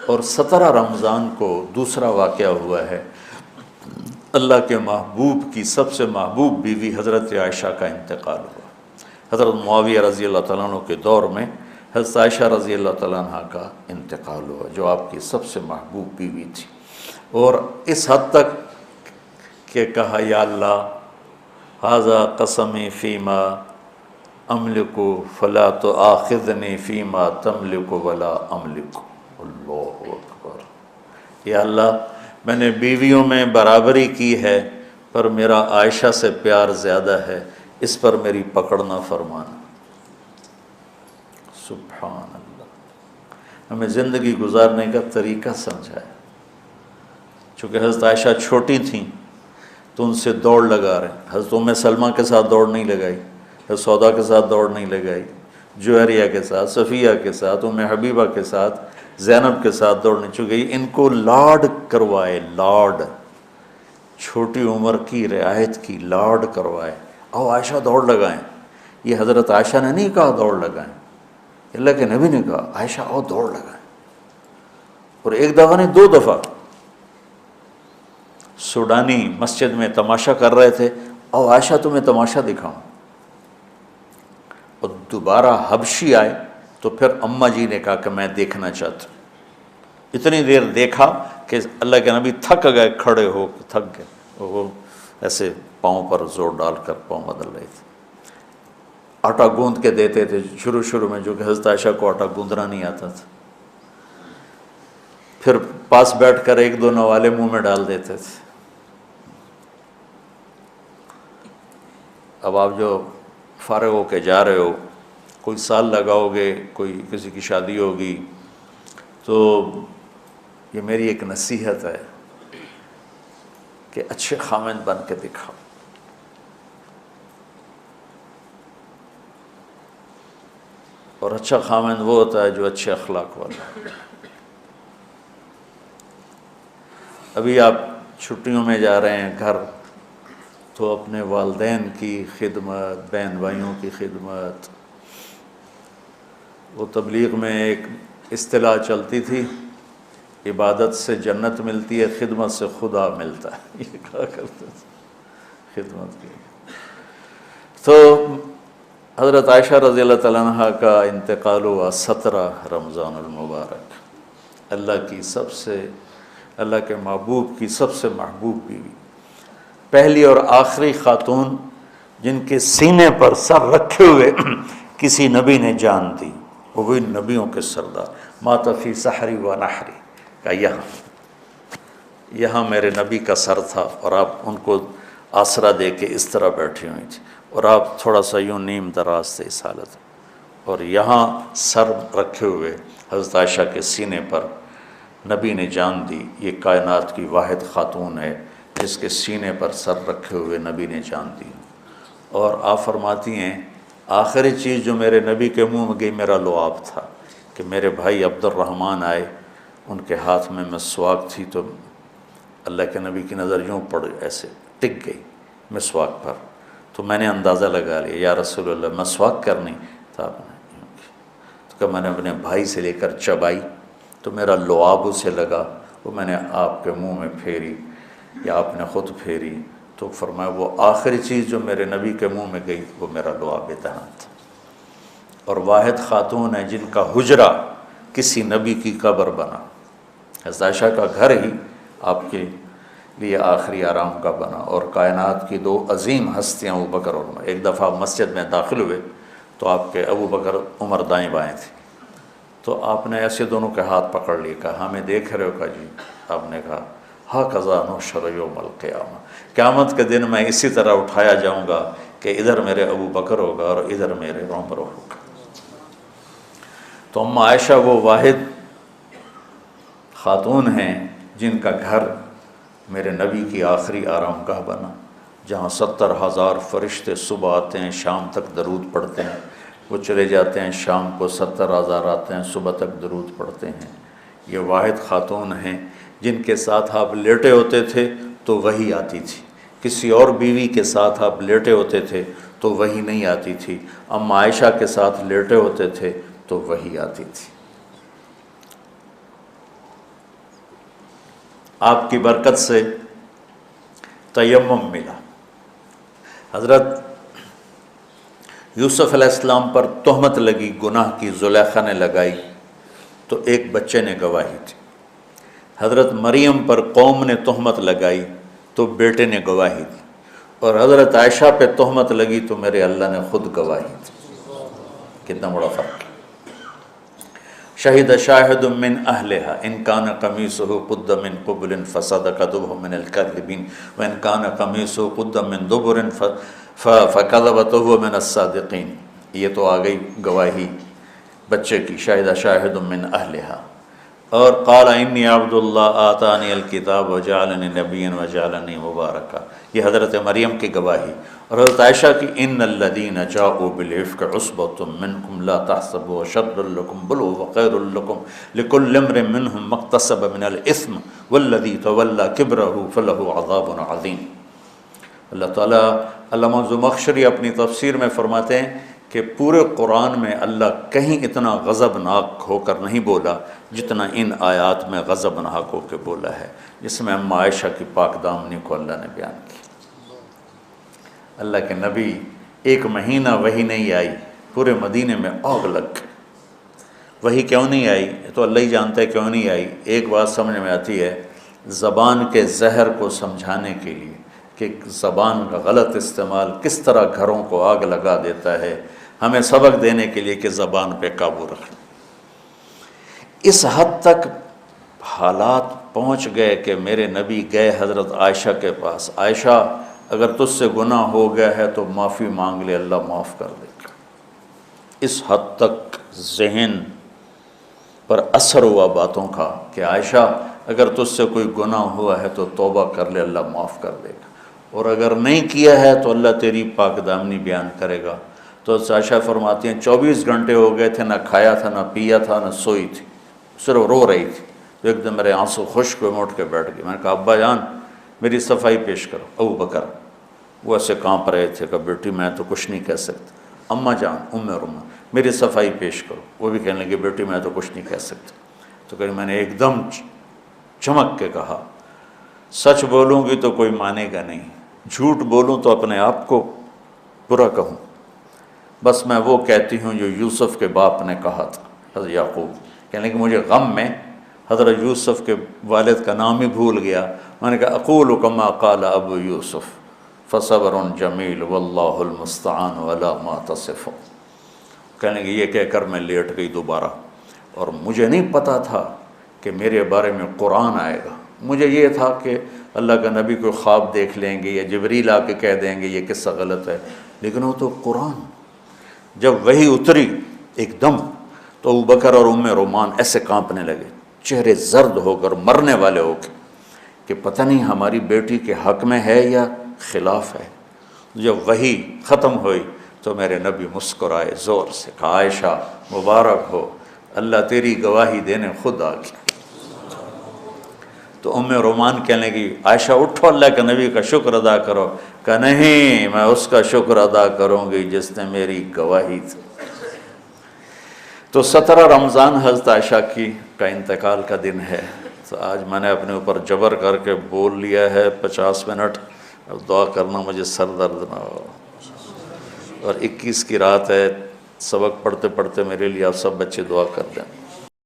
اور 17 رمضان کو دوسرا واقعہ ہوا ہے، اللہ کے محبوب کی سب سے محبوب بیوی حضرت عائشہ کا انتقال ہوا۔ حضرت معاویہ رضی اللہ تعالیٰ عنہ کے دور میں حضرت عائشہ رضی اللہ تعالیٰ عنہ کا انتقال ہوا، جو آپ کی سب سے محبوب بیوی تھی، اور اس حد تک کہ کہا یا اللہ ھذا قسمی فیما املک فلا تؤاخذنی فیما تملک ولا املک۔ اللہ اکبر، یا اللہ میں نے بیویوں میں برابری کی ہے، پر میرا عائشہ سے پیار زیادہ ہے، اس پر میری پکڑ نہ فرمانا۔ سبحان اللہ، ہمیں زندگی گزارنے کا طریقہ سمجھایا۔ چونکہ حضرت عائشہ چھوٹی تھیں تو ان سے دوڑ لگا رہے ہیں۔ حضرت ام سلمہ کے ساتھ دوڑ نہیں لگائی، حضرت سودا کے ساتھ دوڑ نہیں لگائی، جویریہ کے ساتھ، صفیہ کے ساتھ، ام حبیبہ کے ساتھ، زینب کے ساتھ دوڑ نہیں، چونکہ ان کو لاڈ کروائے، لاڈ، چھوٹی عمر کی رعایت کی، لاڈ کروائے۔ او عائشہ دوڑ لگائیں، یہ حضرت عائشہ نے نہیں کہا دوڑ لگائیں، اللہ کے نبی نے کہا عائشہ او دوڑ لگائیں۔ اور ایک دفعہ نہیں، 2 دفعہ سوڈانی مسجد میں تماشا کر رہے تھے، او عائشہ تمہیں تماشا دکھاؤں، اور دوبارہ حبشی آئے تو پھر اماں جی نے کہا کہ میں دیکھنا چاہتا ہوں۔ اتنی دیر دیکھا کہ اللہ کے نبی تھک گئے، کھڑے ہو تھک گئے، وہ ایسے پاؤں پر زور ڈال کر پاؤں بدل رہے تھے۔ آٹا گوندھ کے دیتے تھے شروع میں، جو کہ حضرت عائشہ کو آٹا گوندھنا نہیں آتا تھا، پھر پاس بیٹھ کر 1-2 نوالے منہ میں ڈال دیتے تھے۔ اب آپ جو فارغ ہو کے جا رہے ہو، کوئی سال لگاؤ گے، کوئی کسی کی شادی ہوگی، تو یہ میری ایک نصیحت ہے کہ اچھے خامند بن کے دکھاؤ۔ اور اچھا خامند وہ ہوتا ہے جو اچھے اخلاق والا ہے۔ ابھی آپ چھٹیوں میں جا رہے ہیں گھر، تو اپنے والدین کی خدمت، بہن بھائیوں کی خدمت، وہ تبلیغ میں ایک اصطلاح چلتی تھی، عبادت سے جنت ملتی ہے، خدمت سے خدا ملتا ہے، یہ کہا کرتے تھے خدمت کی۔ تو حضرت عائشہ رضی اللہ تعالیٰ عنہ کا انتقال ہوا 17 رمضان المبارک، اللہ کے محبوب کی سب سے محبوب بیوی، پہلی اور آخری خاتون جن کے سینے پر سر رکھے ہوئے کسی نبی نے جان دی، وہ بھی نبیوں کے سردار۔ مات فی سحری و نحری، کا یہاں میرے نبی کا سر تھا، اور آپ ان کو آسرا دے کے اس طرح بیٹھی ہوئی تھی، اور آپ تھوڑا سا یوں نیم دراز تھے اس حالت، اور یہاں سر رکھے ہوئے حضرت عائشہ کے سینے پر نبی نے جان دی۔ یہ کائنات کی واحد خاتون ہے جس کے سینے پر سر رکھے ہوئے نبی نے جان دی۔ اور آپ فرماتی ہیں آخری چیز جو میرے نبی کے منہ میں گئی میرا لعاب تھا، کہ میرے بھائی عبد الرحمن آئے، ان کے ہاتھ میں مسواک تھی، تو اللہ کے نبی کی نظر یوں پڑ ایسے ٹک گئی مسواک پر، تو میں نے اندازہ لگا لیا یا رسول اللہ مسواک کرنی، تو آپ نے یوں کی، تو کہ میں نے اپنے بھائی سے لے کر چبائی تو میرا لعاب اسے لگا، وہ میں نے آپ کے منہ میں پھیری یا آپ نے خود پھیری، تو فرمایا وہ آخری چیز جو میرے نبی کے منہ میں گئی وہ میرا لعاب دہن تھا۔ اور واحد خاتون ہے جن کا حجرہ کسی نبی کی قبر بنا، حضرت عائشہ کا گھر ہی آپ کے لیے آخری آرام کا بنا۔ اور کائنات کی 2 عظیم ہستیاں ابو بکر اور عمر، ایک دفعہ مسجد میں داخل ہوئے تو آپ کے ابو بکر عمر دائیں بائیں تھے، تو آپ نے ایسے دونوں کے ہاتھ پکڑ لیے، کہا ہمیں دیکھ رہے ہو؟ کہا جی۔ آپ نے کہا ھذا نحشر یوم القیامہ، قیامت کے دن میں اسی طرح اٹھایا جاؤں گا کہ ادھر میرے ابو بکر ہوگا اور ادھر میرے عمر ہوگا۔ تو اماں عائشہ وہ واحد خاتون ہیں جن کا گھر میرے نبی کی آخری آرام گاہ بنا، جہاں 70,000 فرشتے صبح آتے ہیں، شام تک درود پڑھتے ہیں، وہ چلے جاتے ہیں، شام کو 70,000 آتے ہیں، صبح تک درود پڑھتے ہیں۔ یہ واحد خاتون ہیں جن کے ساتھ آپ لیٹے ہوتے تھے تو وحی آتی تھی، کسی اور بیوی کے ساتھ آپ لیٹے ہوتے تھے تو وحی نہیں آتی تھی، اماں عائشہ کے ساتھ لیٹے ہوتے تھے تو وحی آتی تھی۔ آپ کی برکت سے تیمم ملا۔ حضرت یوسف علیہ السلام پر تہمت لگی، گناہ کی، زلیخا نے لگائی تو ایک بچے نے گواہی دی۔ حضرت مریم پر قوم نے تہمت لگائی تو بیٹے نے گواہی دی، اور حضرت عائشہ پہ تہمت لگی تو میرے اللہ نے خود گواہی دی۔ کتنا بڑا فرق ہے۔ شہد شاہد من اہلہا ان کان قمیصہ قد من قبل فصدقت وهو من الکاذبین وان کان قمیصہ قد من دبر فکذبت وهو من الصادقین۔ یہ تو آ گئی گواہی بچے کی، شاہد شاہد من اہلہا۔ اور قال انی عبد اللہ آتانی الکتاب وجعلنی نبیا وجعلنی مبارکا، یہ حضرت مریم کی گواہی۔ اور حضرت عائشہ کی ان الذین جاءوا بالعفک عصبۃ منکم لا تحسبوا شر لکم بل هو خیر لکم لکل امرئ منهم ما اکتسب من الاثم والذی تولى کبرہ فلہ عذاب عظیم۔ اللہ تعالیٰ، علامہ زمخشری اپنی تفسیر میں فرماتے ہیں کہ پورے قرآن میں اللہ کہیں اتنا غضبناک ہو کر نہیں بولا جتنا ان آیات میں غضبناک ہو کے بولا ہے، جس میں اما عائشہ کی پاک دامنی کو اللہ نے بیان کی۔ اللہ کے نبی ایک مہینہ وحی نہیں آئی، پورے مدینے میں آگ لگ گئی۔ وحی کیوں نہیں آئی؟ تو اللہ ہی جانتا ہے کیوں نہیں آئی۔ ایک بات سمجھ میں آتی ہے، زبان کے زہر کو سمجھانے کے لیے کہ زبان کا غلط استعمال کس طرح گھروں کو آگ لگا دیتا ہے، ہمیں سبق دینے کے لیے کہ زبان پہ قابو رکھیں۔ اس حد تک حالات پہنچ گئے کہ میرے نبی گئے حضرت عائشہ کے پاس، عائشہ اگر تجھ سے گناہ ہو گیا ہے تو معافی مانگ لے، اللہ معاف کر دے گا۔ اس حد تک ذہن پر اثر ہوا باتوں کا کہ عائشہ اگر تجھ سے کوئی گناہ ہوا ہے تو توبہ کر لے، اللہ معاف کر دے گا، اور اگر نہیں کیا ہے تو اللہ تیری پاک دامنی بیان کرے گا۔ تو عائشہ فرماتی ہیں 24 گھنٹے ہو گئے تھے، نہ کھایا تھا، نہ پیا تھا، نہ سوئی تھی، صرف رو رہی تھی۔ تو ایک دم میرے آنسو خشک ہوئے، اٹھ کے بیٹھ گئی۔ میں نے کہا ابا جان میری صفائی پیش کرو۔ ابو بکر وہ ایسے کانپ رہے تھے کہ بیٹی میں تو کچھ نہیں کہہ سکتا۔ اماں جان ام رما میری صفائی پیش کرو۔ وہ بھی کہنے لگے بیٹی میں تو کچھ نہیں کہہ سکتا۔ تو کہ میں نے ایک دم چمک کے کہا سچ بولوں گی تو کوئی مانے گا نہیں، جھوٹ بولوں تو اپنے آپ کو برا کہوں، بس میں وہ کہتی ہوں جو یوسف کے باپ نے کہا تھا، حضرت یعقوب۔ کہنے کہ مجھے غم میں حضرت یوسف کے والد کا نام ہی بھول گیا۔ میں نے کہا اقول کما قال ابو یوسف فصبر جمیل واللہ المستعان علی ما تصفون۔ کہنے کہ یہ کہہ کر میں لیٹ گئی دوبارہ، اور مجھے نہیں پتا تھا کہ میرے بارے میں قرآن آئے گا۔ مجھے یہ تھا کہ اللہ کا نبی کوئی خواب دیکھ لیں گے یا جبریل آ کے کہہ دیں گے یہ قصہ غلط ہے، لیکن وہ تو قرآن۔ جب وہی اتری ایک دم تو ابوبکر اور ام رومان ایسے کانپنے لگے، چہرے زرد ہو کر، مرنے والے ہو کے، کہ پتہ نہیں ہماری بیٹی کے حق میں ہے یا خلاف ہے۔ جب وہی ختم ہوئی تو میرے نبی مسکرائے زور سے، کہا عائشہ مبارک ہو، اللہ تیری گواہی دینے خود آ گیا۔ تو ام رومان کہنے لگی عائشہ اٹھو، اللہ کے نبی کا شکر ادا کرو۔ کہ نہیں، میں اس کا شکر ادا کروں گی جس نے میری گواہی دی۔ تو 17 رمضان حضرت عائشہ کی کا انتقال کا دن ہے۔ تو آج میں نے اپنے اوپر جبر کر کے بول لیا ہے 50 منٹ، اب دعا کرنا مجھے سر درد نہ ہو۔ اور 21 کی رات ہے، سبق پڑھتے پڑھتے میرے لیے آپ سب بچے دعا کر دیں۔